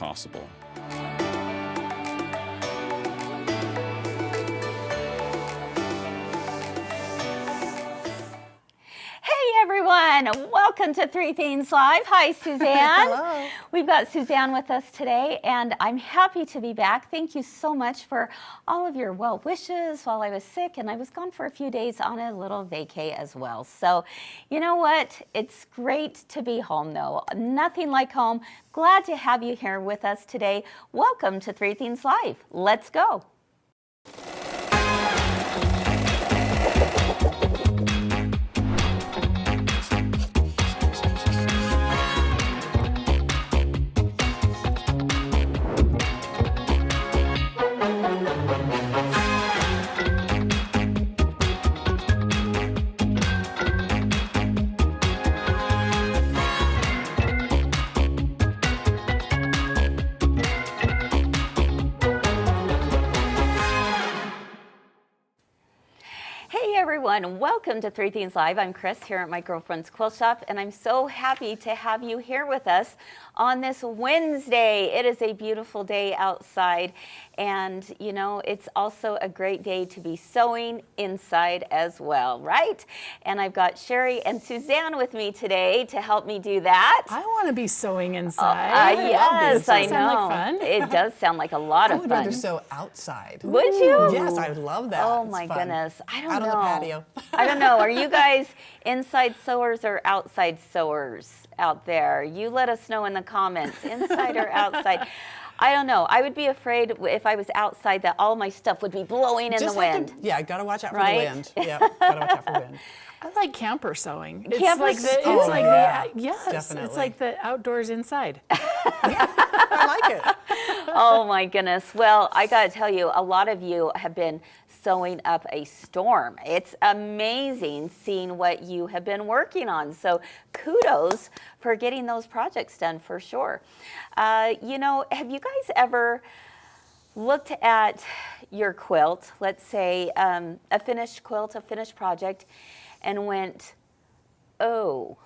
possible. Everyone, welcome to Three Themes Live. Hi, Suzanne. Hello. We've got Suzanne with us today, and I'm happy to be back. Thank you so much for all of your well wishes while I was sick, and I was gone for a few days on a little vacay as well. So, you know what? It's great to be home, though. Nothing like home. Glad to have you here with us today. Welcome to Three Themes Live. Let's go. Everyone, welcome to Three Themes Live. I'm Kris here at my girlfriend's quilt shop, and I'm so happy to have you here with us on this Wednesday. It is a beautiful day outside, and you know, it's also a great day to be sewing inside as well, right? And I've got Cheri and Suzanne with me today to help me do that. I want to be sewing inside. Yes, I know. Sound like fun? It does sound like a lot of I would fun. rather sew outside. Would you? Yes, I would love that. Oh It's my fun. goodness. I don't Out know. on the patio. I don't know. Are you guys inside sewers or outside sewers out there? You let us know in the comments, inside or outside. I don't know. I would be afraid if I was outside that all my stuff would be blowing in the wind. Yeah, gotta watch out for Right? the wind. Yeah, gotta watch out for wind. I like camper sewing. It's Camper like the, it's sewing. like yeah, the, yes, definitely. it's like the outdoors inside. I like it. Oh my goodness. Well, I got to tell you, a lot of you have been sewing up a storm. It's amazing seeing what you have been working on. So kudos for getting those projects done for sure. You know, have you guys ever looked at your quilt, let's say a finished quilt, a finished project, and went, oh,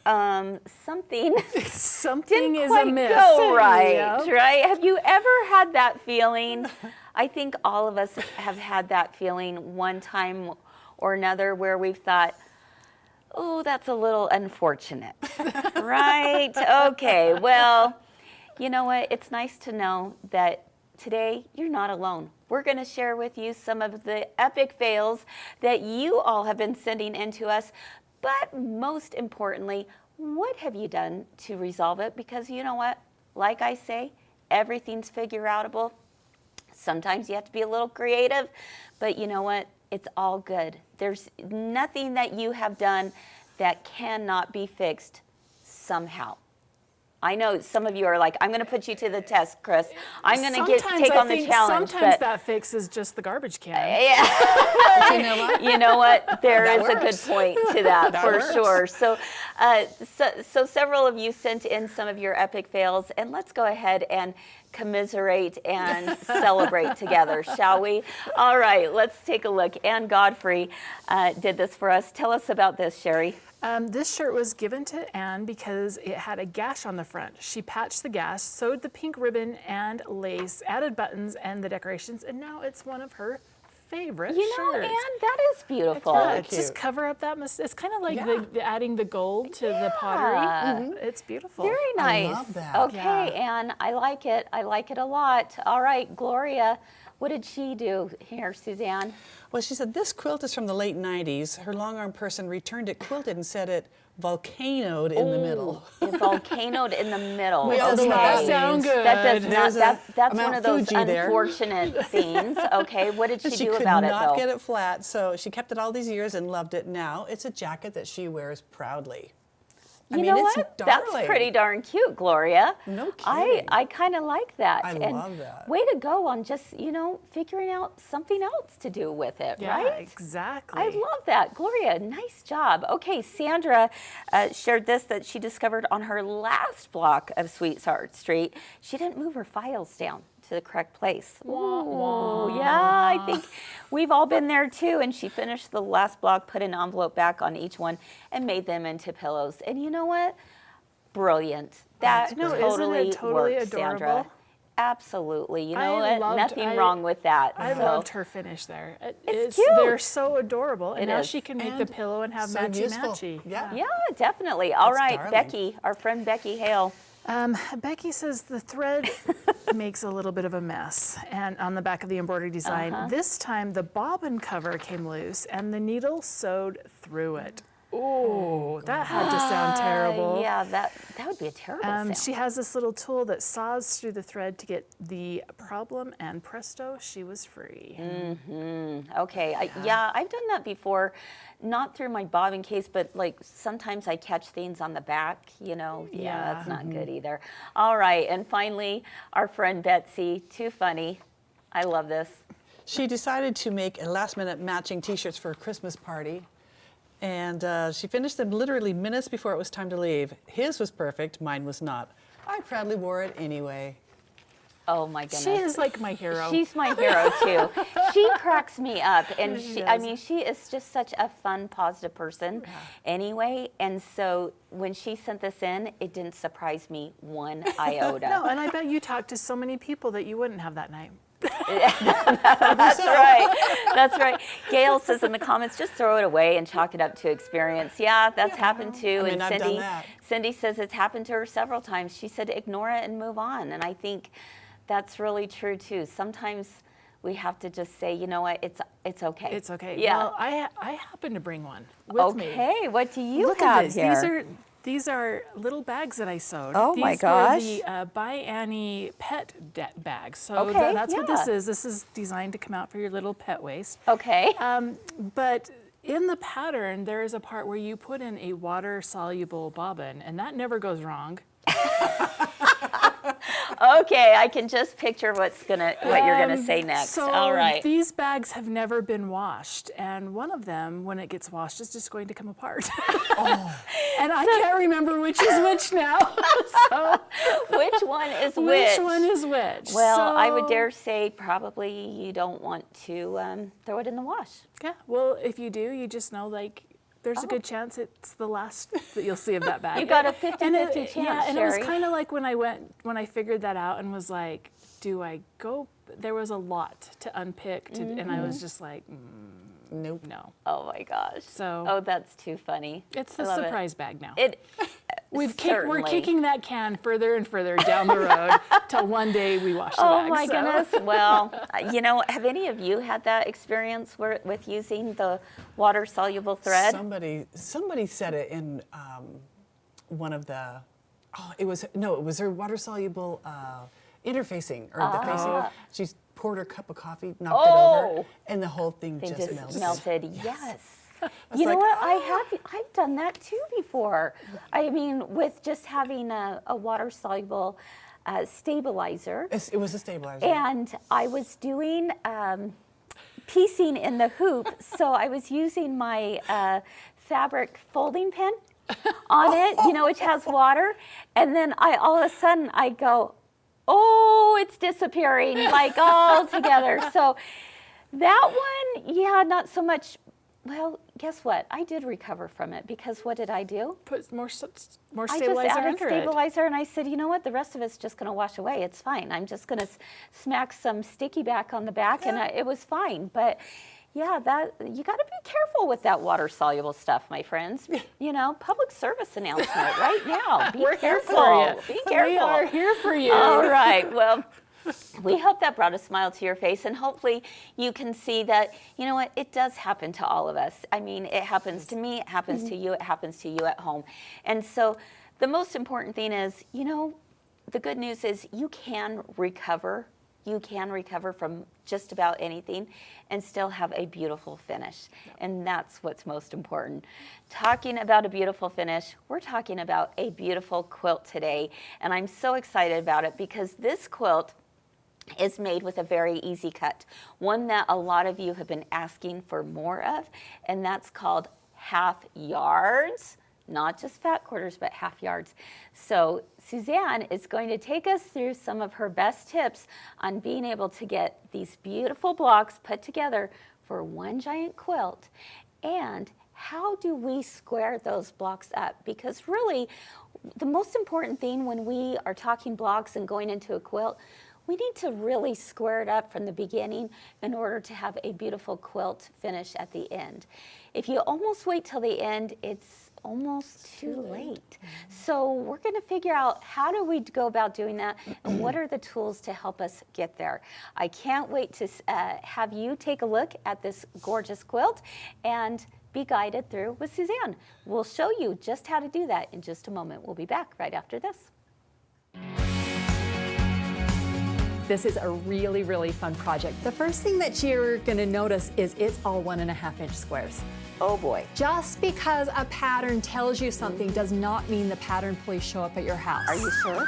something Something didn't is quite amiss. go right, Yeah. right? Have you ever had that feeling? I think all of us have had that feeling one time or another where we've thought, oh, that's a little unfortunate, right? Okay, well, you know what? It's nice to know that today you're not alone. We're going to share with you some of the epic fails that you all have been sending in to us, but most importantly, what have you done to resolve it? Because you know what? Like I say, everything's figure-outable. Sometimes you have to be a little creative, but you know what? It's all good. There's nothing that you have done that cannot be fixed somehow. I know some of you are like, I'm going to put you to the test, Kris. I'm going to take on the challenge. Sometimes that fix is just the garbage can. Yeah. You know what? You know what? There That is a good works. point to that, That for works. sure. So, so several of you sent in some of your epic fails, and let's go ahead and commiserate and celebrate together, shall we? All right, let's take a look. Ann Godfrey did this for us. Tell us about this, Cheri. This shirt was given to Anne because it had a gash on the front. She patched the gash, sewed the pink ribbon and lace, added buttons and the decorations, and now it's one of her favorite You know, shirts. Ann, that is beautiful. Yeah, cute. just cover up that It's kind of like Yeah. adding the gold to the pottery. It's beautiful. Very I nice. love that. Okay, Yeah. Ann, I like it. I like it a lot. All right, Gloria, what did she do here, Suzanne? Well, she said this quilt is from the late 90s. Her long arm person returned it quilted and said it volcanoed in the middle. It volcanoed in the middle. We all know what that Sound means. good. That does not. There's a That's Mount one of those Fuji there. unfortunate things. Okay, what did she She do could about it not though? get it flat, so she kept it all these years and loved it. Now it's a jacket that she wears proudly. I You mean, know it's what? darling. That's pretty darn cute, Gloria. No kidding. I kind of like that. I and love that. Way to go on just, you know, figuring out something else to do with it, Yeah, right? exactly. I love that. Gloria, nice job. Okay, Sandra shared this that she discovered on her last block of Sweetheart Street. She didn't move her files down to the correct place. Ooh, yeah, I think we've all been there too. And she finished the last block, put an envelope back on each one, and made them into pillows. And you know what? brilliant. That No, isn't it totally totally works, Sandra. adorable? Absolutely. You know I what? loved- Nothing I- wrong with that. I So, loved her finish there. It's They're cute. so adorable. And It now is. she can make And the pillow and have so matchy useful. matchy. Yeah. Yeah, definitely. All That's right, darling. Becky, our friend Becky Hale. Becky says the thread makes a little bit of a mess, and on the back of the embroidery design, this time the bobbin cover came loose and the needle sewed through it. Oh, that had to sound terrible. Yeah, that would be a terrible sound. She has this little tool that saws through the thread to get the problem, and presto, she was free. Okay, I've done that before, not through my bobbin case, but like sometimes I catch things on the back, you know. Yeah, that's not good either. All right, and finally, our friend Betsy, too funny. I love this. She decided to make a last-minute matching T-shirts for a Christmas party, and she finished them literally minutes before it was time to leave. His was perfect, mine was not. I proudly wore it anyway. Oh my goodness. She is like my hero. She's my hero too. She cracks me up, and She I does. mean, she is just such a fun, positive person, anyway. And so when she sent this in, it didn't surprise me one iota. No, and I bet you talked to so many people that you wouldn't have that night. That's right. That's right. Gail says in the comments, just throw it away and chalk it up to experience. Yeah, that's happened too. I mean, and I've done that. Cindy says it's happened to her several times. She said ignore it and move on. And I think that's really true too. Sometimes we have to just say, you know what, it's okay. It's okay. Yeah. Well, I happen to bring one with me. Okay, what do you Look have at this. here? These are little bags that I sewed. Oh, my These gosh. were the By Annie pet bags. So Okay, that's what this yeah. is. This is designed to come out for your little pet waist. Okay. But in the pattern, there is a part where you put in a water-soluble bobbin, and that never goes wrong. Okay, I can just picture what you're gonna say next. So All right. these bags have never been washed, and one of them, when it gets washed, is just going to come apart. And I can't remember which is which now. So Which one is which? which one is which? Well, I would So- dare say probably you don't want to throw it in the wash. Yeah. Well, if you do, you just know like there's a good chance it's the last that you'll see of that bag. You got a And 50-50 it- chance, Yeah, and it was Cheri. kind of like when I figured that out and was like, do I go? There was a lot to unpick, and I was just like, Nope. no. Oh my gosh. So- Oh, that's too funny. It's I the love it. surprise bag now. We're We're kicking that can further and further down the road till one day we wash the Oh bag. my so. goodness. Well, you know, have any of you had that experience with using the water soluble thread? Somebody said it in one of the. It was her water soluble interfacing or the facing. She poured her cup of coffee, knocked it over, and the whole thing They just just melted. melted. Yes. was You know like, what? I've done that too before. I mean, with just having a water soluble stabilizer. It was a stabilizer. And I was doing piecing in the hoop, so I was using my fabric folding pen on it, you know, which has water. And then all of a sudden I go, oh, it's disappearing, like all together. So that one, yeah, not so much. Well, guess what? I did recover from it because what did I do? Put more I just stabilizer added under it. stabilizer and I said, you know what? The rest of it's just going to wash away. It's fine. I'm just going to smack some sticky back on the back, and it was fine. But yeah, you got to be careful with that water soluble stuff, my friends. You know, public service announcement right now. Be We're here careful. for you. Be careful. We are here for you. All right. Well, we hope that brought a smile to your face, and hopefully you can see that, you know what, it does happen to all of us. I mean, it happens to me, it happens to you, it happens to you at home. And so the most important thing is, you know, the good news is you can recover. You can recover from just about anything and still have a beautiful finish. And that's what's most important. Talking about a beautiful finish, we're talking about a beautiful quilt today. And I'm so excited about it because this quilt is made with a very easy cut, one that a lot of you have been asking for more of, and that's called half yards. Not just fat quarters, but half yards. So Suzanne is going to take us through some of her best tips on being able to get these beautiful blocks put together for one giant quilt. And how do we square those blocks up? Because really, the most important thing when we are talking blocks and going into a quilt, we need to really square it up from the beginning in order to have a beautiful quilt finish at the end. If you almost wait till the end, it's almost too late. So we're going to figure out how do we go about doing that and what are the tools to help us get there. I can't wait to have you take a look at this gorgeous quilt and be guided through with Suzanne. We'll show you just how to do that in just a moment. We'll be back right after this. This is a really, really fun project. The first thing that you're gonna notice is it's all 1.5-inch squares. Oh boy. Just because a pattern tells you something does not mean the pattern will show up at your house. Are you sure?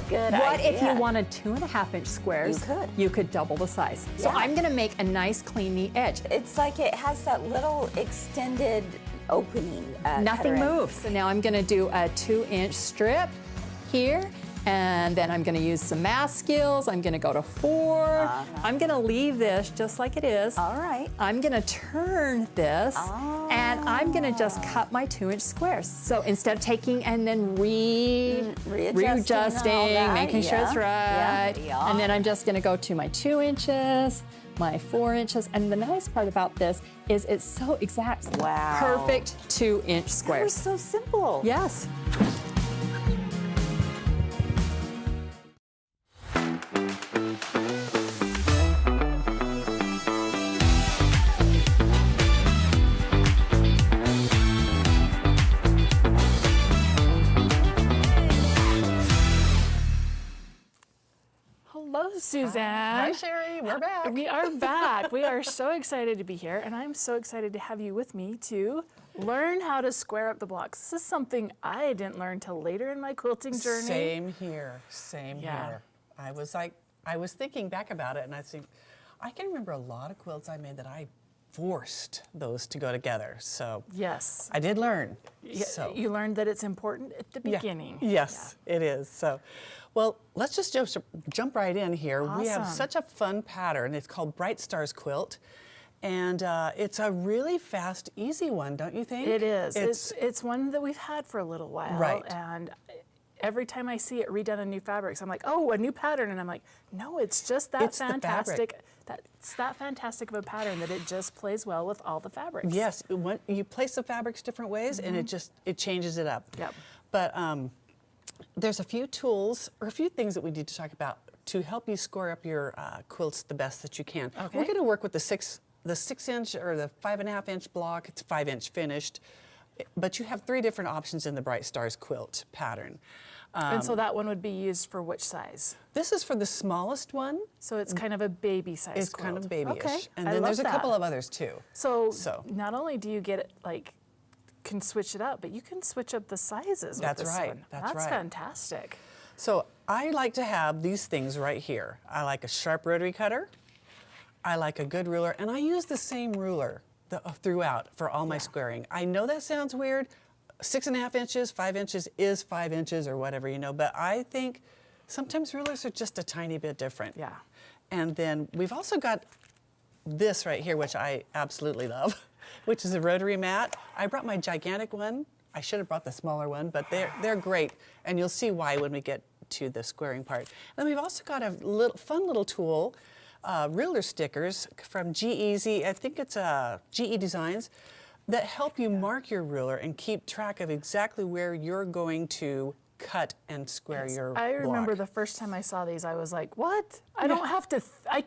Good What idea. if you wanted 2.5-inch squares? You could. You could double the size. So Yeah. I'm gonna make a nice, clean, neat edge. It's like it has that little extended opening. Nothing cutter end. moves. So now I'm gonna do a 2-inch strip here, and then I'm gonna use some math skills. I'm gonna go to 4. I'm gonna leave this just like it is. All right. I'm gonna turn this, and I'm gonna just cut my 2-inch squares. So instead of taking and then readjusting, all that, making sure it's right, Yeah. and then I'm just gonna go to my 2 inches, my 4 inches, and the nice part about this is it's so exact. Wow. Perfect 2-inch That was squares. so simple. Yes. Hello, Suzanne. Hi, Cheri. We're back. We are back. We are so excited to be here, and I'm so excited to have you with me to learn how to square up the blocks. This is something I didn't learn till later in my quilting journey. Same here. Same Yeah. here. I was thinking back about it, and I think I can remember a lot of quilts I made that I forced those to go together. So Yes. I did learn. Yeah, So you learned that it's important at the yeah. beginning. Yes, it is. So, well, let's just jump right in here. We have Awesome. such a fun pattern. It's called Bright Stars Quilt. And it's a really fast, easy one, don't you think? It is. It's one that we've had for a little while. Right. And every time I see it redone in new fabrics, I'm like, oh, a new pattern. And I'm like, no, it's just that It's the fantastic. fabric. That's that fantastic of a pattern that it just plays well with all the fabrics. Yes, you place the fabrics different ways, and it changes it up. Yep. But there's a few tools or a few things that we need to talk about to help you score up your quilts the best that you can. Okay. We're going to work with the 6-inch or the 5.5-inch block. It's 5-inch finished, but you have 3 different options in the Bright Stars quilt pattern. And so that one would be used for which size? This is for the smallest one. So it's kind of a baby size It's quilt. kind of babyish. Okay. And I then love there's a that. couple of others too. So, So. not only do you get it can switch it up, but you can switch up the sizes That's with this right, one. that's right. Fantastic. So I like to have these things right here. I like a sharp rotary cutter. I like a good ruler, and I use the same ruler throughout for all my squaring. I know that sounds weird. 6.5 inches, 5 inches is 5 inches or whatever, but I think sometimes rulers are just a tiny bit different. Yeah. And then we've also got this right here, which I absolutely love, which is a rotary mat. I brought my gigantic one. I should have brought the smaller one, but they're great, and you'll see why when we get to the squaring part. And we've also got a fun little tool, ruler stickers from G-Easy. I think it's GE Designs, that help you mark your ruler and keep track of exactly where you're going to cut and square your I remember block. the first time I saw these, I was like, "What? I don't have to. I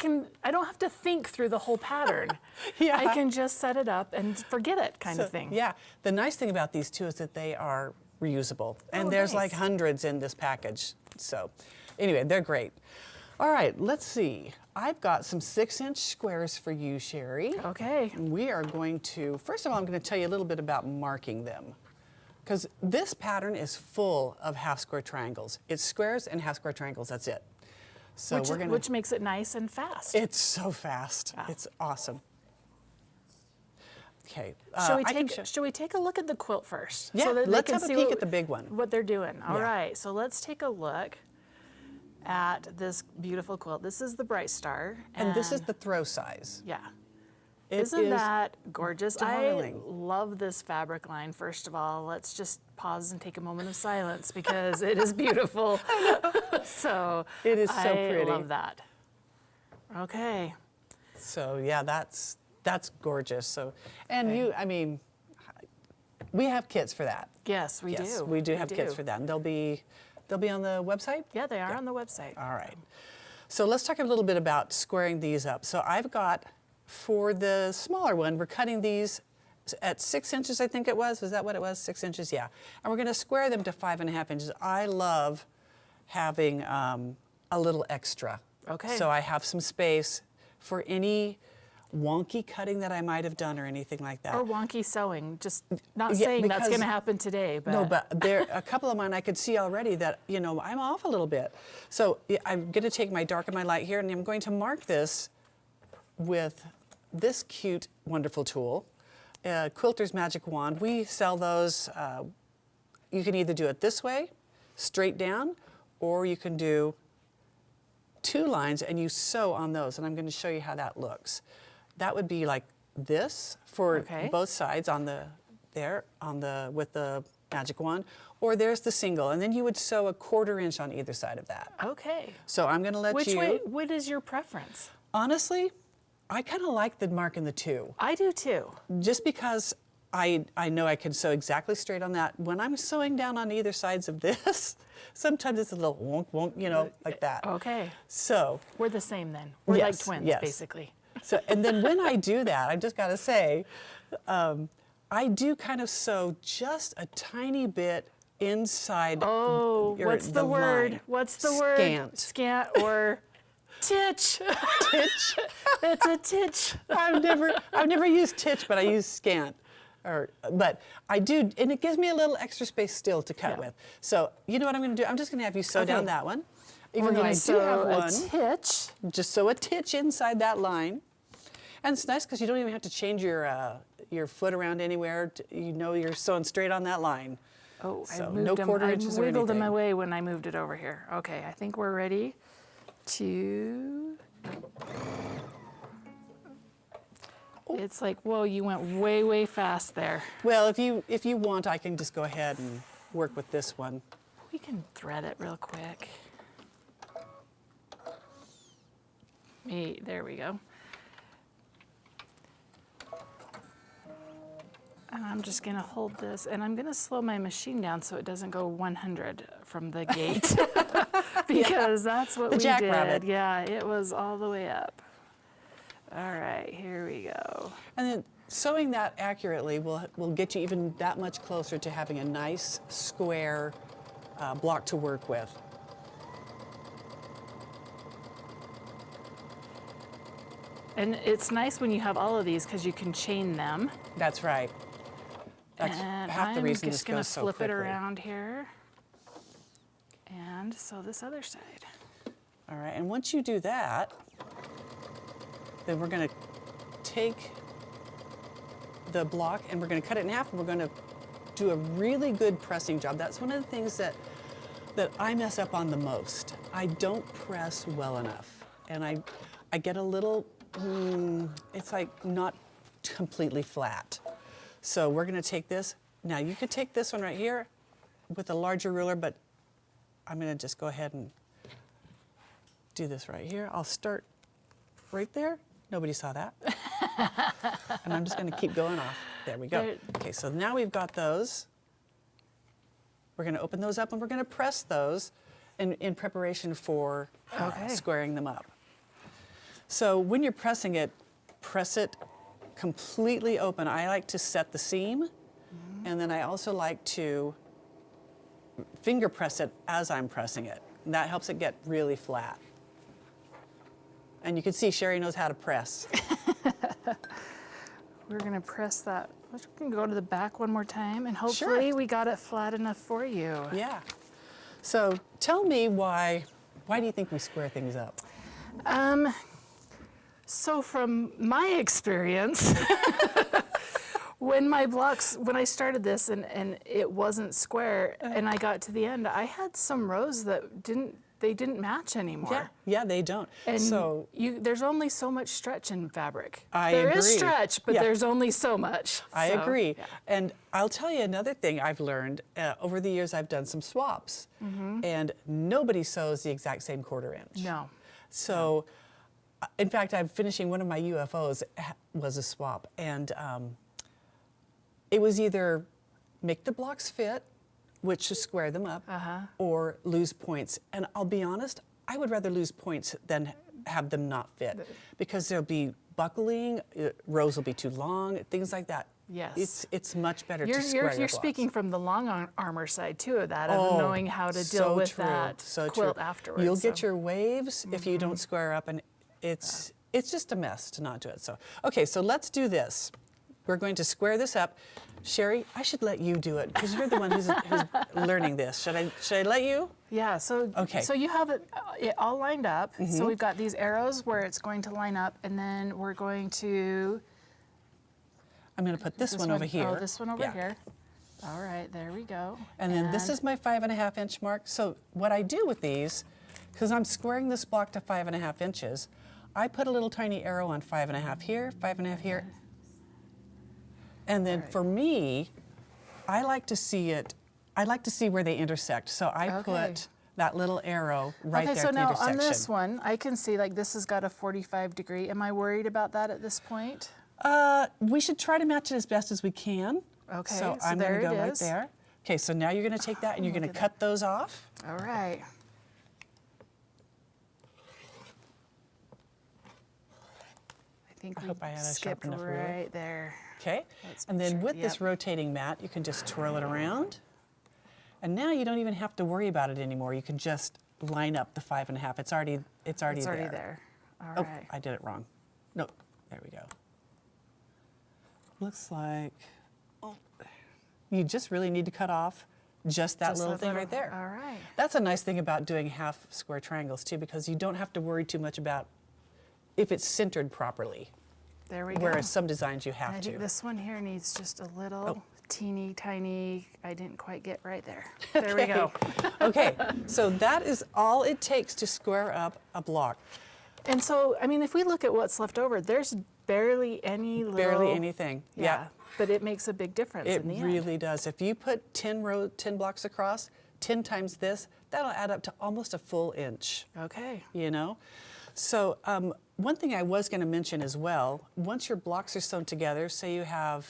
don't have to think through the whole pattern. Yeah. I can just set it up and forget it, kind of thing." Yeah. The nice thing about these too is that they are reusable, and Oh, there's nice. like hundreds in this package. So, anyway, they're great. All right, let's see. I've got some 6-inch squares for you, Cheri. Okay. We are going to, first of all, I'm going to tell you a little bit about marking them. Because this pattern is full of half square triangles. It's squares and half square triangles, that's it. So we're going to. Which makes it nice and fast. It's so fast. It's awesome. Okay. Should we take a look at the quilt first? Yeah, that they let's can have a see peek what- at the big one. What they're doing. All Yeah. right, so let's take a look at this beautiful quilt. This is the Bright Star. And this is the throw size. Yeah. Isn't is that gorgeous? darling. I love this fabric line. First of all, let's just pause and take a moment of silence because it is beautiful. So It is so I pretty. love that. Okay. So yeah, that's gorgeous. So, and I mean, we have kits for that. Yes, we Yes, do. we do have kits for that, and they'll be on the website. Yeah, they are on the website. All right. So let's talk a little bit about squaring these up. So I've got, for the smaller one, we're cutting these at 6 inches, I think it was. Was that what it was? 6 inches, yeah. And we're going to square them to 5.5 inches. I love having a little extra. Okay. So I have some space for any wonky cutting that I might have done or anything like that. Or wonky sewing. Just not Yeah, saying that's because- going to happen today, but No, but there a couple of mine I could see already that, you know, I'm off a little bit. So I'm going to take my dark and my light here, and I'm going to mark this with this cute, wonderful tool, Quilter's Magic Wand. We sell those. You can either do it this way, straight down, or you can do 2 lines and you sew on those. And I'm going to show you how that looks. That would be like this for Okay. both sides on the with the magic wand, or there's the single, and then you would sew 1/4 inch on either side of that. okay. So I'm going to let Which you. way? What is your preference? Honestly, I kind of like the mark in the 2, I do too. just because I know I can sew exactly straight on that. When I'm sewing down on either sides of this, sometimes it's a little wonk wonk, you know, like that. Okay. So. We're the same then. We're like Yes, twins, yes. basically. So, and then when I do that, I just got to say, I do kind of sew just a tiny bit inside. Oh, what's the word? line. What's the word? Scant. Scant or titch. Titch. It's a titch. I've never used titch, but I use scant. But I do, and it gives me a little extra space still to cut with. So you know what I'm going to do? I'm just going to have you sew down that one. Even We're though gonna I do have sew a one, titch. just sew a titch inside that line. And it's nice because you don't even have to change your foot around anywhere. You know you're sewing straight on that line. Oh, So I moved no them. 1/4 I inches or wiggled them anything. away when I moved it over here. Okay, I think we're ready to. It's like, whoa, you went way, way fast there. Well, if you want, I can just go ahead and work with this one. We can thread it real quick. There we go. And I'm just gonna hold this, and I'm gonna slow my machine down so it doesn't go 100 from the gate, because that's what The we jackrabbit. did. Yeah, it was all the way up. All right, here we go. And then sewing that accurately will get you even that much closer to having a nice square block to work with. And it's nice when you have all of these because you can chain them. That's right. That's And half the I'm reason just this gonna goes so flip quickly. it around here. And sew this other side. All right, and once you do that, then we're going to take the block and we're going to cut it in half, and we're going to do a really good pressing job. That's one of the things that I mess up on the most. I don't press well enough, and I get a little, it's like not completely flat. So we're going to take this. Now you could take this one right here with a larger ruler, but I'm going to just go ahead and do this right here. I'll start right there. Nobody saw that. And I'm just going to keep going off. There we go. Okay, so now we've got those. We're going to open those up and we're going to press those in preparation for squaring them up. So when you're pressing it, press it completely open. I like to set the seam, and then I also like to finger press it as I'm pressing it. And that helps it get really flat. And you can see Cheri knows how to press. We're gonna press that. We can go to the back one more time, and hopefully we got it flat enough for you. Yeah. So tell me why do you think we square things up? So from my experience, when I started this and it wasn't square, and I got to the end, I had some rows that they didn't match anymore. Yeah, they don't. And so there's only so much stretch in fabric. I There agree. is stretch, but Yeah. there's only so much. I So, agree. yeah. And I'll tell you another thing I've learned. Over the years, I've done some swaps. And nobody sews the exact same 1/4 inch. No. So, in fact, I'm finishing one of my UFOs was a swap. And it was either make the blocks fit, which is square them up, or lose points. And I'll be honest, I would rather lose points than have them not fit, because there'll be buckling, rows will be too long, things like that. Yes. It's much better You're, to square your you're blocks. speaking from the long armor side too of that, of knowing how to deal with that quilt afterwards. You'll get your waves if you don't square up, and it's just a mess to not do it. So, okay, so let's do this. We're going to square this up. Cheri, I should let you do it because you're the one who's learning this. Should I let you? Yeah, so Okay. so you have it all lined up. So we've got these arrows where it's going to line up, and then we're going to I'm going to put this one over here. Oh, this one over Yeah. here. All right, there we go. And then this is my 5.5 inch mark. So what I do with these, because I'm squaring this block to 5.5 inches, I put a little tiny arrow on 5.5 here, 5.5 here. And then for me, I like to see where they intersect. So I put that little arrow right there so at the now intersection. on this one, I can see like this has got a 45 degree. Am I worried about that at this point? We should try to match it as best as we can. Okay, So so I'm going there to go it right is. there. Okay, so now you're going to take that and you're going to cut those off. All right. I think we hope I had a sharp skipped enough ruler. right there. Okay, Let's and make then sure- with this yep. rotating mat, you can just twirl it around. And now you don't even have to worry about it anymore. You can just line up the 5.5. It's already It's already there. there. All Oh, right. I did it wrong. No, there we go. Looks like you just really need to cut off just that Just little that thing little- right there. all right. That's a nice thing about doing half square triangles too, because you don't have to worry too much about if it's centered properly. There we go. Whereas some designs you I have think to. this one here needs just a little teeny tiny, I didn't quite get right there. There we go. Okay, so that is all it takes to square up a block. And so, I mean, if we look at what's left over, there's barely any little... Barely anything. Yeah. But it makes a big difference It in the end. really does. If you put 10 blocks across, 10 times this, that'll add up to almost a full inch, Okay. you know? So one thing I was going to mention as well, once your blocks are sewn together, say you have,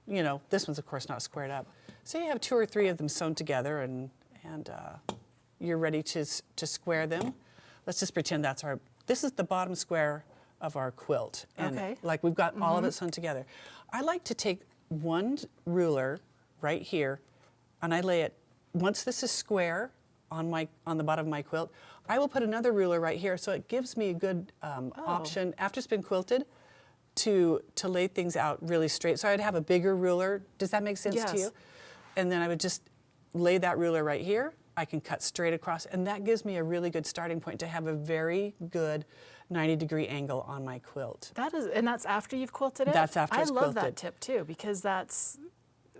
you know, this one's of course not squared up. Say you have 2 or 3 of them sewn together and you're ready to square them. Let's just pretend this is the bottom square of our quilt. And Okay. like we've got all of it sewn together. I like to take one ruler right here and I lay it, once this is square on the bottom of my quilt, I will put another ruler right here so it gives me a good option after it's been quilted to lay things out really straight. So I'd have a bigger ruler. Does that make sense to Yes. you? And then I would just lay that ruler right here. I can cut straight across, and that gives me a really good starting point to have a very good 90-degree angle on my quilt. And that's after you've quilted it? That's after it's I love that quilted. tip too, because that's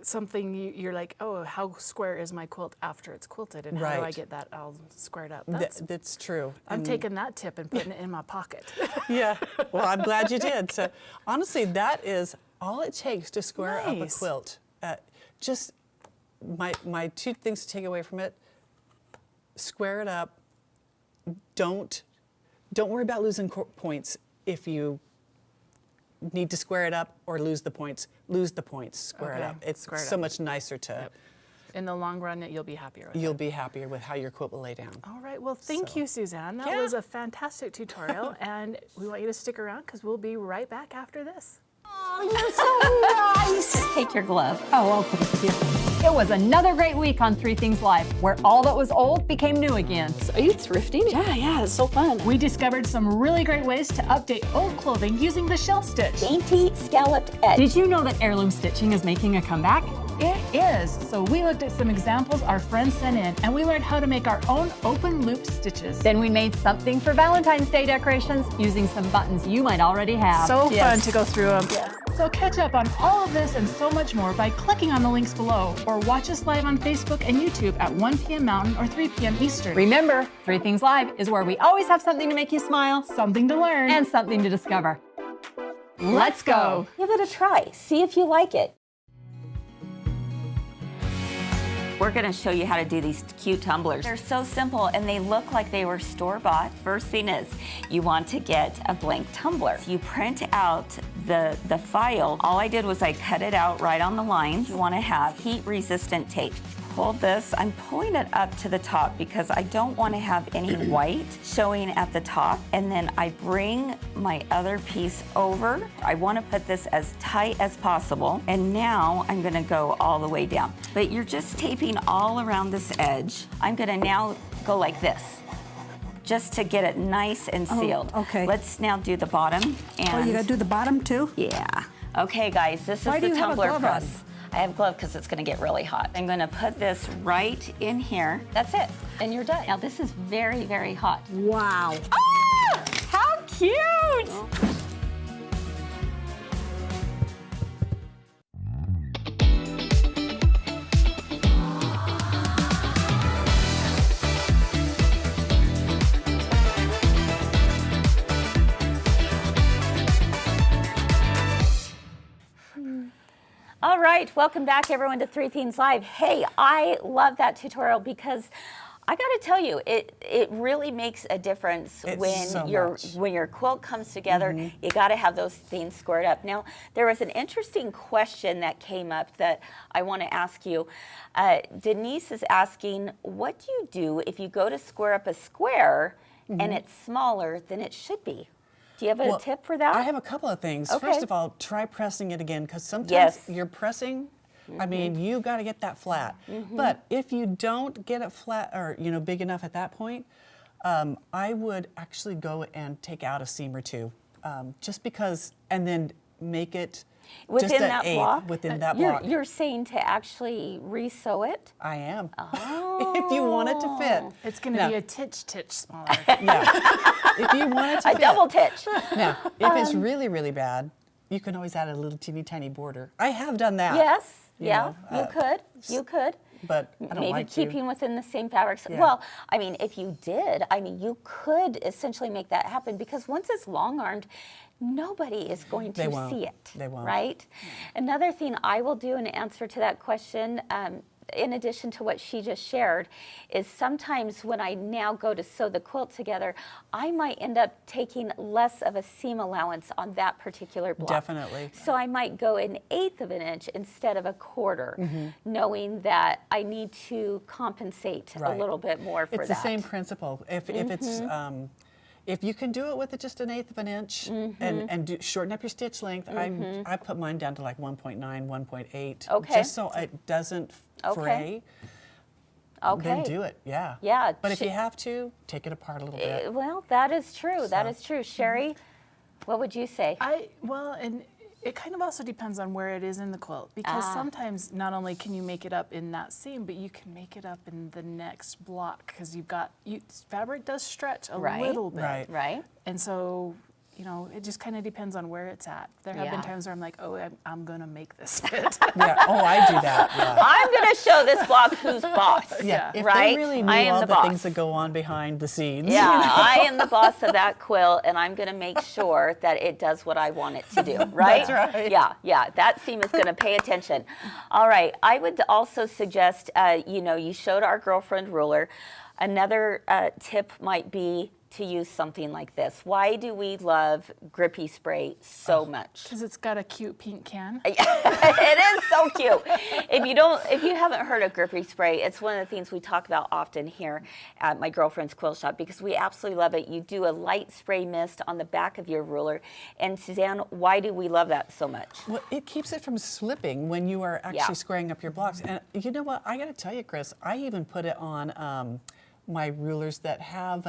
something you're like, oh, how square is my quilt after it's quilted, and how do I Right. get that all squared up? That's true. I'm And- taking that tip and putting it in my pocket. Yeah, well, I'm glad you did. So honestly, that is all it takes to square up a Nice. quilt. Just my 2 things to take away from it: square it up. Don't worry about losing points if you need to square it up or lose the points. Lose the points. Square it Okay, up. It's square it so up. much nicer to. Yep. In the long run, you'll be happier with You'll it. be happier with how your quilt will lay down. All right, well, thank So- you, Suzanne. That Yeah. was a fantastic tutorial, and we want you to stick around because we'll be right back after this. Oh, you're so nice. Take your glove. Oh, okay. It was another great week on 3 Things Live, where all that was old became new again. Are you thrifting? Yeah, it's so fun. We discovered some really great ways to update old clothing using the shelf stitch. Dainty scalloped edge. Did you know that heirloom stitching is making a comeback? It is. So we looked at some examples our friends sent in, and we learned how to make our own open loop stitches. Then we made something for Valentine's Day decorations using some buttons you might already have. So Yes. fun to go through them. So catch up on all of this and so much more by clicking on the links below, or watch us live on Facebook and YouTube at 1 p.m. Mountain or 3 p.m. Eastern. Remember, 3 Things Live is where we always have something to make you smile Something to learn. and something to discover. Let's go. Give it a try. See if you like it. We're gonna show you how to do these cute tumblers. They're so simple and they look like they were store-bought. First thing is, you want to get a blank tumbler. You print out the file. All I did was I cut it out right on the lines. You wanna have heat-resistant tape. Hold this, I'm pulling it up to the top because I don't want to have any white showing at the top. And then I bring my other piece over. I want to put this as tight as possible. And now I'm going to go all the way down. But you're just taping all around this edge. I'm going to now go like this, just to get it nice and sealed. okay. Let's now do the bottom. And Oh, you gotta do the bottom too? yeah. Okay, guys, this Why is do the you have a tumbler glove press. on? I have a glove because it's going to get really hot. I'm going to put this right in here. That's it, and you're done. Now this is very, very hot. Wow. Ah! How cute! All right, welcome back everyone to 3 Things Live. Hey, I love that tutorial because I got to tell you, it really makes a difference It's when so when your quilt comes together. You got to have those things squared up. Now, there was an interesting question that came up that I want to ask you. Denise is asking, what do you do if you go to square up a square and it's smaller than it should be? Do you have a tip for that? I have a couple of things. Okay. First of all, try pressing it again, because sometimes Yes. you're pressing, I mean, you got to get that flat. But if you don't get it flat or, big enough at that point, I would actually go and take out a seam or two, just because, and then make it Within just an that eighth block? within that block. You're saying to actually re-sew it? I am. If you want it to fit. It's gonna Now- be a titch smaller. Yeah. If you want it to A fit. double titch. Now, if it's really, really bad, you can always add a little teeny tiny border. I have done that. Yes, You yeah, know, you could. But I don't Maybe like keeping to. within the same fabrics. Yeah. Well, I mean, if you did, you could essentially make that happen because once it's long-armed, nobody is going They to won't. see it, They won't. right? Another thing I will do in answer to that question, in addition to what she just shared, is sometimes when I now go to sew the quilt together, I might end up taking less of a seam allowance on that particular block. Definitely. So I might go 1/8 of an inch instead of 1/4, knowing that I need to compensate a Right. little bit more for It's that. the same principle. If it's if you can do it with just 1/8 of an inch and shorten up your stitch length, I put mine down to like 1.9, 1.8, Okay. just so it doesn't fray. Okay. Then do it, yeah. Yeah, But if you have to, take it apart a little bit. Well, that is true. That So. is true. Cheri, what would you say? And it kind of also depends on where it is in the quilt, because sometimes not only can you make it up in that seam, but you can make it up in the next block because fabric does stretch a Right. little bit. Right. Right? And so, it just kind of depends on where it's at. There have been Yeah. times where I'm like, oh, I'm going to make this fit. Yeah. Oh, I do that. Yeah. I'm going to show this block who's boss. Yeah. If right? they really knew I am all the the boss. things that go on behind the scenes. Yeah, I am the boss of that quilt, and I'm going to make sure that it does what I want it to do, right? That's right. Yeah, that seam is going to pay attention. All right, I would also suggest, you showed our girlfriend ruler. Another tip might be to use something like this. Why do we love grippy spray so much? Because it's got a cute pink can. It is so cute. If you haven't heard of grippy spray, it's one of the things we talk about often here at my girlfriend's quilt shop because we absolutely love it. You do a light spray mist on the back of your ruler. And Suzanne, why do we love that so much? Well, it keeps it from slipping when you are actually squaring up your blocks. And you know what? I got to tell you, Kris, I even put it on my rulers that have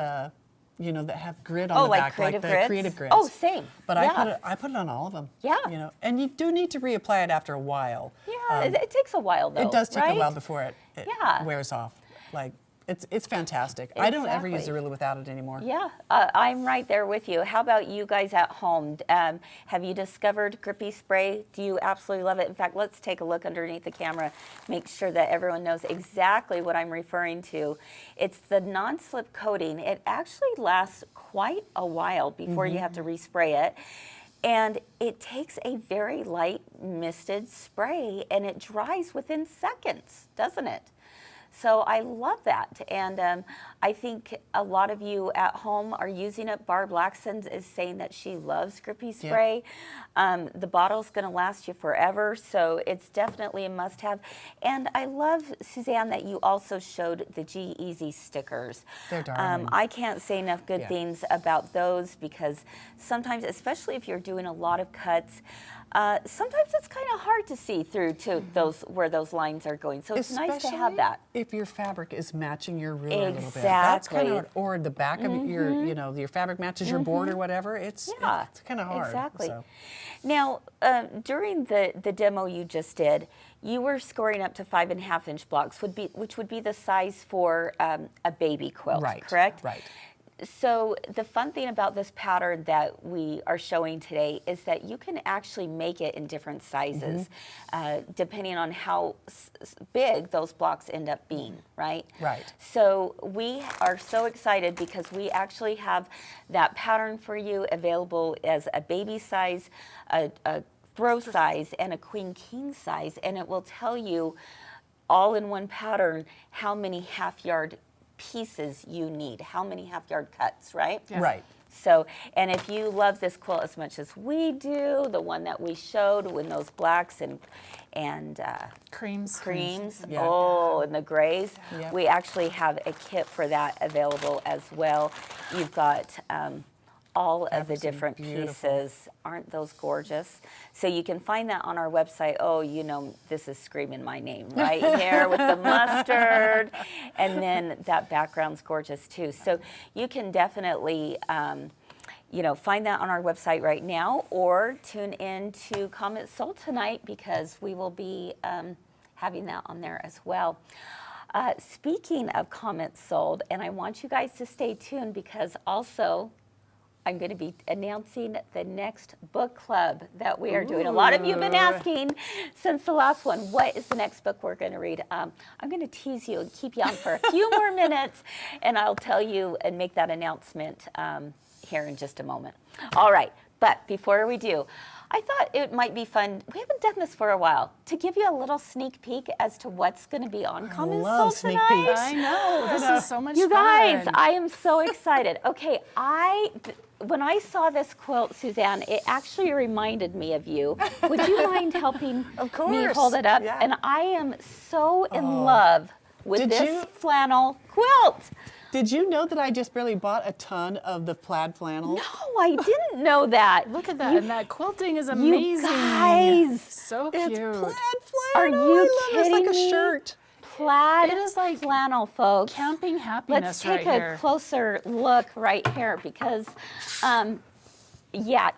that have grid on the like back, creative the grids? creative grids. Oh, same. But Yeah. I put it on all of them. Yeah. And you do need to reapply it after a while. Yeah, it takes a while though. It does take right? a while before it Yeah. wears off. Like It's fantastic. I don't ever use Exactly. the ruler without it anymore. Yeah, I'm right there with you. How about you guys at home? Have you discovered Grippy Spray? Do you absolutely love it? In fact, let's take a look underneath the camera, make sure that everyone knows exactly what I'm referring to. It's the non-slip coating. It actually lasts quite a while before you have to respray it. And it takes a very light misted spray and it dries within seconds, doesn't it? So I love that, and I think a lot of you at home are using it. Barb Laxton is saying that she loves Grippy Spray. The bottle's going to last you forever, so it's definitely a must-have. And I love, Suzanne, that you also showed the G-Easy stickers. They're darling. I can't say enough good things about those because sometimes, especially if you're doing a lot of cuts, sometimes it's kind of hard to see through to those where those lines are going. So it's nice to have that. If your fabric is matching your ruler a little bit. That's kind Exactly. of, or the back of your, your fabric matches your board or whatever. It's kind of hard. Exactly. So. Now, during the demo you just did, you were scoring up to 5.5-inch blocks, which would be the size for a baby quilt, correct? Right. So the fun thing about this pattern that we are showing today is that you can actually make it in different sizes, depending on how big those blocks end up being, right? Right. So we are so excited because we actually have that pattern for you available as a baby size, a throw size, and a queen king size, and it will tell you all in one pattern how many half-yard pieces you need, how many half-yard cuts, right? Yeah. Right. So, and if you love this quilt as much as we do, the one that we showed with those blacks and Creams. Yeah. oh, and the grays, Yep. we actually have a kit for that available as well. You've got all of the different pieces. Aren't those gorgeous? So you can find that on our website. Oh, you know, this is screaming my name right here with the mustard. And then that background's gorgeous too. So you can definitely, find that on our website right now or tune in to Comment Sold tonight because we will be having that on there as well. Speaking of Comments Sold, and I want you guys to stay tuned because also I'm going to be announcing the next book club that we are doing. A lot of you have been asking since the last one, what is the next book we're going to read? I'm going to tease you and keep you on for a few more minutes, and I'll tell you and make that announcement here in just a moment. All right, but before we do, I thought it might be fun, we haven't done this for a while, to give you a little sneak peek as to what's going to be on Comments Sold sneak tonight. peeks. I know. This is so much You fun. guys, I am so excited. Okay, when I saw this quilt, Suzanne, it actually reminded me of you. Would you mind helping Of course. me hold it up? Yeah. And I am so in love with Did this you- flannel quilt. Did you know that I just barely bought a ton of the plaid flannel? No, I didn't know that. Look at that. And that quilting is amazing. guys. So It's cute. plaid flannel. Are you I love it. It's like kidding a me? shirt. Plaid It is like flannel, folks. Camping happiness Let's take right a here. closer look right here because,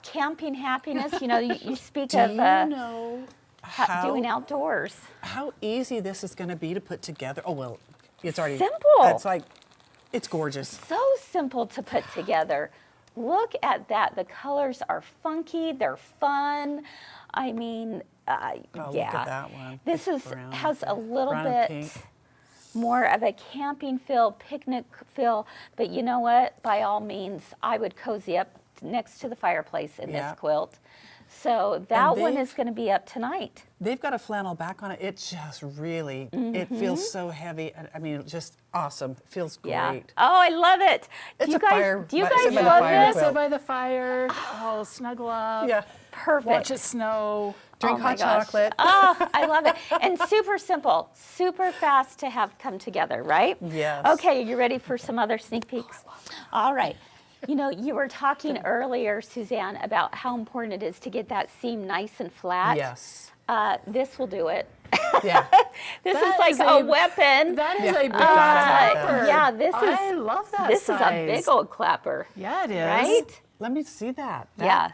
camping happiness, you speak Do of you know doing outdoors. how easy this is going to be to put together? Oh, well, it's already Simple. It's gorgeous. So simple to put together. Look at that. The colors are funky. They're fun. I mean, Look at that one. This It's brown. has a little Brown and bit pink. more of a camping feel, picnic feel. But you know what? By all means, I would cozy up next to the fireplace in Yeah. this quilt. So that one they've- is going to be up tonight. They've got a flannel back on it. It just really, it feels so heavy. I mean, just awesome. It feels Yeah. great. Oh, I love it. It's do you a guys, fire- do you it's guys a love fire this? quilt. Sit by the fire. Oh, snuggle up. Yeah. Perfect. Watch it snow. Drink Oh my hot gosh. chocolate. Oh, I love it. And super simple, super fast to have come together, right? Yes. Okay, you ready for some other sneak peeks? All right. You were talking earlier, Suzanne, about how important it is to get that seam nice and flat. Yes. This will do it. Yeah. This That is like is a weapon. That is Yeah. a big Gotta clapper. yeah, this is. I love that This size. is a big old clapper. Yeah, it is. Right? Let me see that. Yeah.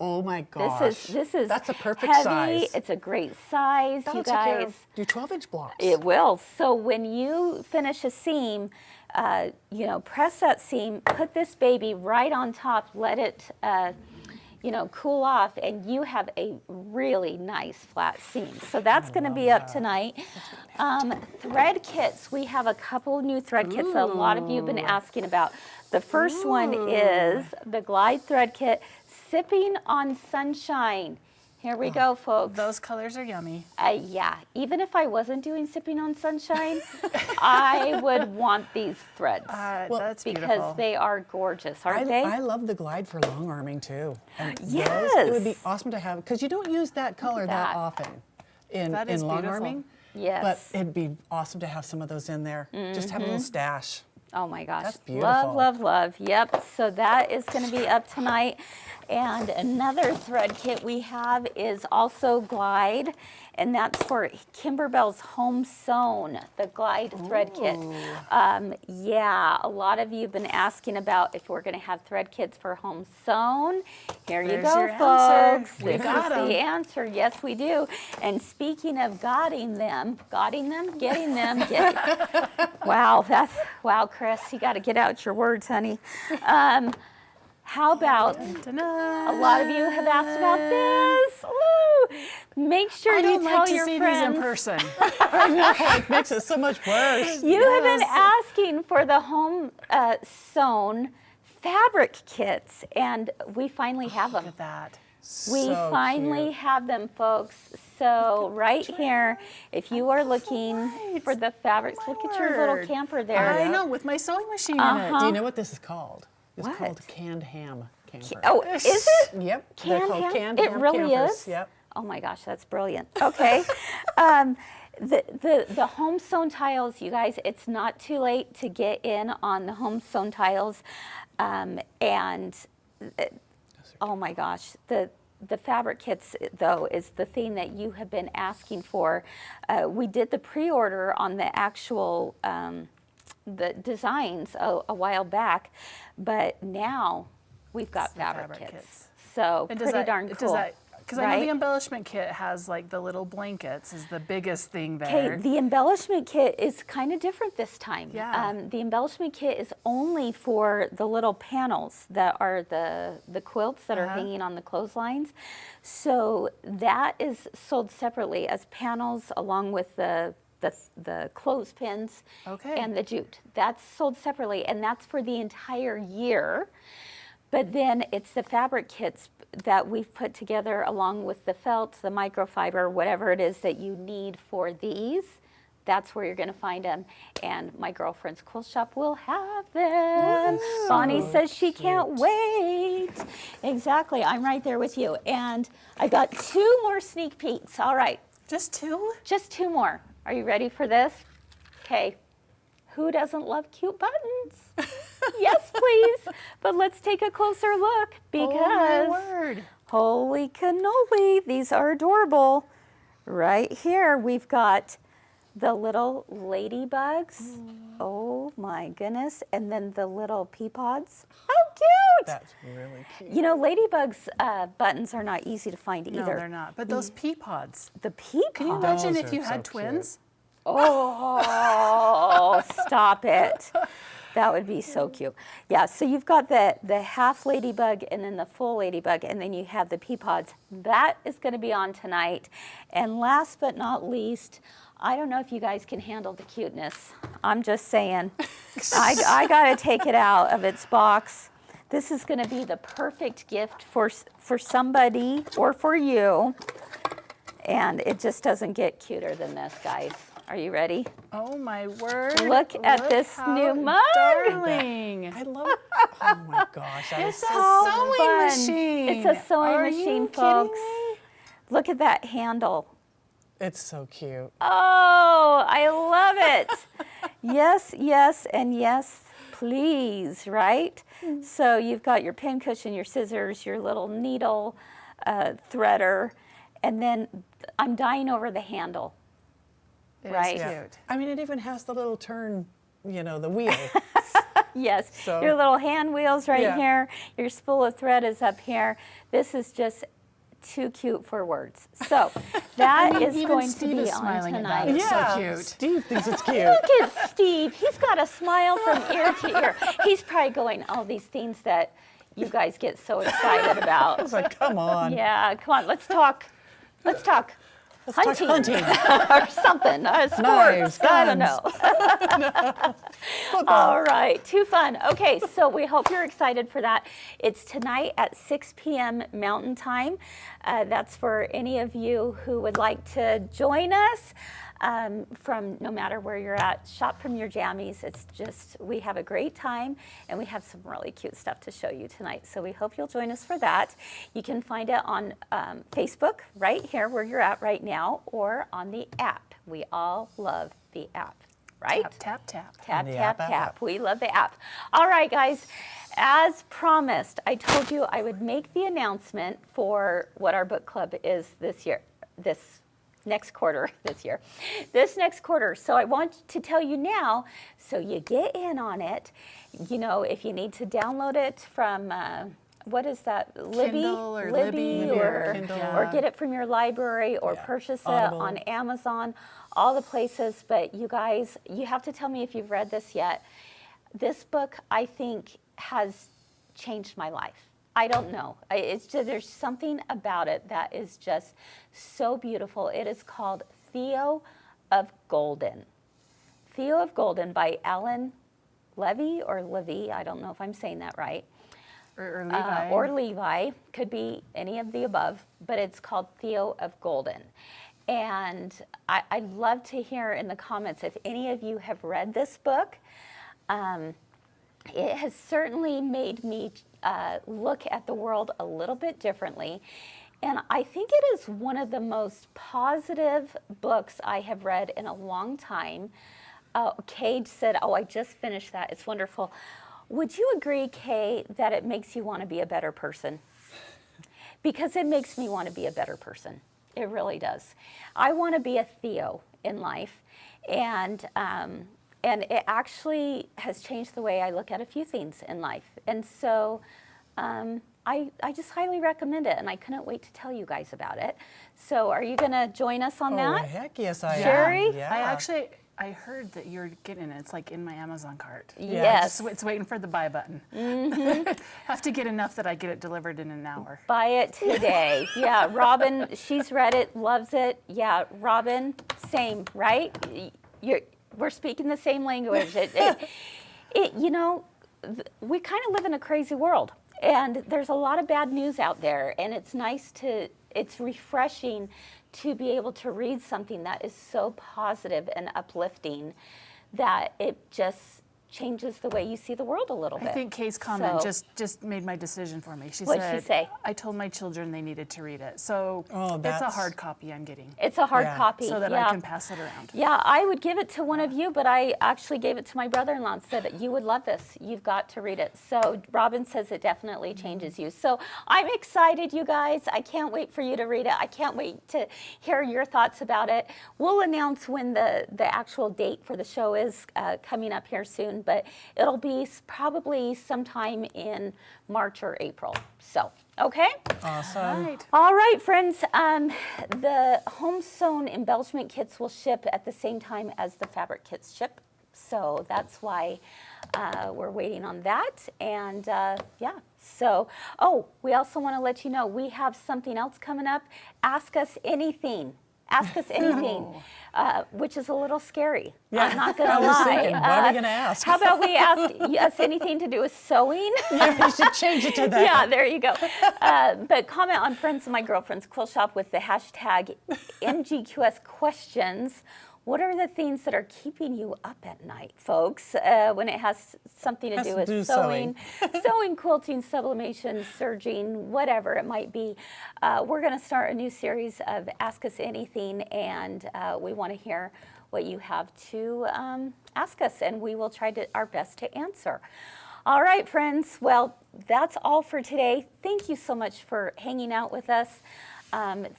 Oh my gosh. This is That's a perfect heavy. size. It's a great size, That'll you take care guys. of your 12-inch blocks. It will. So when you finish a seam, press that seam, put this baby right on top, let it, cool off, and you have a really nice flat seam. So that's going to be up tonight. Thread kits. We have a couple new thread kits that a lot of you have been asking about. The first one is the Glide thread kit, Sipping on Sunshine. Here we go, folks. Those colors are yummy. Yeah, even if I wasn't doing Sipping on Sunshine, I would want these threads. That's because beautiful. they are gorgeous, aren't they? I love the Glide for long arming too. And Yes. those, it would be awesome to have, because you don't use that color that that. often in That is long beautiful. arming. Yes. But it'd be awesome to have some of those in there. Just have a little stash. Oh my gosh. That's beautiful. Love, love, love. Yep. So that is going to be up tonight. And another thread kit we have is also Glide, and that's for Kimberbell's Home Sewn, the Glide thread kit. Yeah, a lot of you have been asking about if we're going to have thread kits for Home Sewn. Here you There's go, your answer. folks. We This got is 'em. the answer. Yes, we do. And speaking of getting them. Wow, Kris, you got to get out your words, honey. How about, a lot of you have asked about this. Woo! Make sure I you don't tell like to your see friends. these in person. I know, it makes it so much worse. You have been asking for the home sewn fabric kits, and we finally have them. Look at that. We So finally cute. have them, folks. So right here, if you are looking for the fabrics, look at your little word. camper there. I know, with my sewing machine in Uh-huh. Do you know what this is called? It's What? called canned ham camper. Oh, is it? Yep. They're Canned called ham? canned It ham really campers. is? Yep. Oh my gosh, that's brilliant. Okay. The home sewn tiles, you guys, it's not too late to get in on the home sewn tiles. Oh my gosh, the fabric kits, though, is the thing that you have been asking for. We did the pre-order on the actual the designs a while back, but now we've got fabric kits. So And pretty darn cool. Because I know the right? embellishment kit has like the little blankets is the biggest thing Okay, there. the embellishment kit is kind of different this time. Yeah. The embellishment kit is only for the little panels that are the quilts that are hanging on the clotheslines. So that is sold separately as panels along with the clothespins Okay. and the jute. That's sold separately, and that's for the entire year. But then it's the fabric kits that we've put together along with the felt, the microfiber, whatever it is that you need for these. That's where you're going to find them. And my girlfriend's quilt shop will have them. Bonnie says she can't wait. Exactly. I'm right there with you. And I got 2 more sneak peeks. All right. Just 2? Just 2 more. Are you ready for this? Okay. Who doesn't love cute buttons? Yes, please. But let's take a closer look because, Oh, my word. holy cannoli, these are adorable. Right here, we've got the little ladybugs. Oh my goodness. And then the little pea pods. How cute. That's really cute. You know, ladybugs buttons are not easy to find either. No, they're not. But those pea pods. The pea Can you pods. imagine Those if are you had so twins? Oh, stop it. That would be so cute. Yeah, so you've got the half ladybug and then the full ladybug, and then you have the pea pods. That is going to be on tonight. And last but not least, I don't know if you guys can handle the cuteness. I'm just saying. I got to take it out of its box. This is going to be the perfect gift for somebody or for you. And it just doesn't get cuter than this, guys. Are you ready? Oh my word. Look at this how new mug. Darling. I love it. Oh my gosh. That is It's a so sewing fun. machine. It's a sewing Are machine, you folks. kidding me? Look at that handle. It's so cute. Oh, I love it. Yes, yes, and yes, please, right? So you've got your pin cushion, your scissors, your little needle threader, and then I'm dying over the handle. It is Right. cute. I mean, it even has the little turn, you know, the wheel. Yes, So- your little hand wheels right Yeah. here. Your spool of thread is up here. This is just too cute for words. So that is even going Steve to be is on smiling about tonight. it. So Yeah, cute. Steve thinks it's cute. Look at Steve. He's got a smile from ear to ear. He's probably going, all these things that you guys get so excited I about. was like, come on. Yeah, come on, let's talk. Let's talk. Let's talk hunting. or something. Sports. Knives, I don't guns. know. All right, too fun. Okay, so we hope you're excited for that. It's tonight at 6 p.m. Mountain Time. That's for any of you who would like to join us. From no matter where you're at, shop from your jammies. It's just, we have a great time and we have some really cute stuff to show you tonight. So we hope you'll join us for that. You can find it on Facebook right here where you're at right now, or on the app. We all love the app, right? Tap, tap. Tap, The tap, app, tap. We love the app. All right, guys. As promised, I told you I would make the announcement for what our book club is this year, this next quarter. So I want to tell you now, so you get in on it. You know, if you need to download it from, what is that, Libby? Kindle or Libby, Libby or, or Kindle. or get it from your library, or Yeah. purchase it Audible. on Amazon, all the places. But you guys, you have to tell me if you've read this yet. This book, I think, has changed my life. I don't know. It's just, there's something about it that is just so beautiful. It is called Theo of Golden. Theo of Golden by Alan Levy or Levy. I don't know if I'm saying that right. Or Levi. Or Levi. Could be any of the above, but it's called Theo of Golden. And I'd love to hear in the comments if any of you have read this book. It has certainly made me look at the world a little bit differently. And I think it is one of the most positive books I have read in a long time. Kay said, oh, I just finished that. It's wonderful. Would you agree, Kay, that it makes you want to be a better person? Because it makes me want to be a better person. It really does. I want to be a Theo in life. And it actually has changed the way I look at a few things in life. And so I just highly recommend it, and I couldn't wait to tell you guys about it. So are you going to join us on Oh, that? heck yes, I am. Cheri? Yeah. I heard that you're getting it. It's like in my Amazon cart. Yes. It's waiting for the buy button. Have to get enough that I get it delivered in an hour. Buy it today. Yeah, Robin, she's read it, loves it. Yeah, Robin, same, right? We're speaking the same language. You know, we kind of live in a crazy world, and there's a lot of bad news out there, and it's refreshing to be able to read something that is so positive and uplifting that it just changes the way you see the world a little bit. I think Kay's comment So- just made my decision for me. She What'd said, she say? I told my children they needed to read it. So Oh, it's a that's- hard copy I'm getting It's a hard Yeah. copy. so that yeah. I can pass it around. Yeah, I would give it to one of you, but I actually gave it to my brother-in-law and said, you would love this. You've got to read it. So Robin says it definitely changes you. So I'm excited, you guys. I can't wait for you to read it. I can't wait to hear your thoughts about it. We'll announce when the actual date for the show is coming up here soon, but it'll be probably sometime in March or April. So, okay? Awesome. Right. All right, friends. The home sewn embellishment kits will ship at the same time as the fabric kits ship. So that's why we're waiting on that. And yeah, so, oh, we also want to let you know we have something else coming up. Ask Us Anything. Ask Us Anything, which is a little scary. Yeah. I'm not going to I was lie. thinking, what are we gonna ask? How about we ask us anything to do with sewing? Yeah, we should change it to that. Yeah, there you go. But comment on Friends of My Girlfriend's Quilt Shop with the hashtag MGQS questions. What are the things that are keeping you up at night, folks, when it has something to Has do to with do sewing, quilting, sublimation, serging, whatever it might be? We're going to start a new series of Ask Us Anything, and we want to hear what you have to ask us, and we will try our best to answer. All right, friends. Well, that's all for today. Thank you so much for hanging out with us.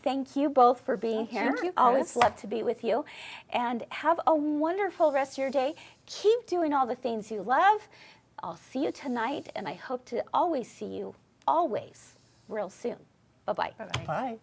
Thank you both for being here. Thank you, Always Kris. love to be with you. And have a wonderful rest of your day. Keep doing all the things you love. I'll see you tonight, and I hope to always see you, always, real soon. Bye-bye. Bye.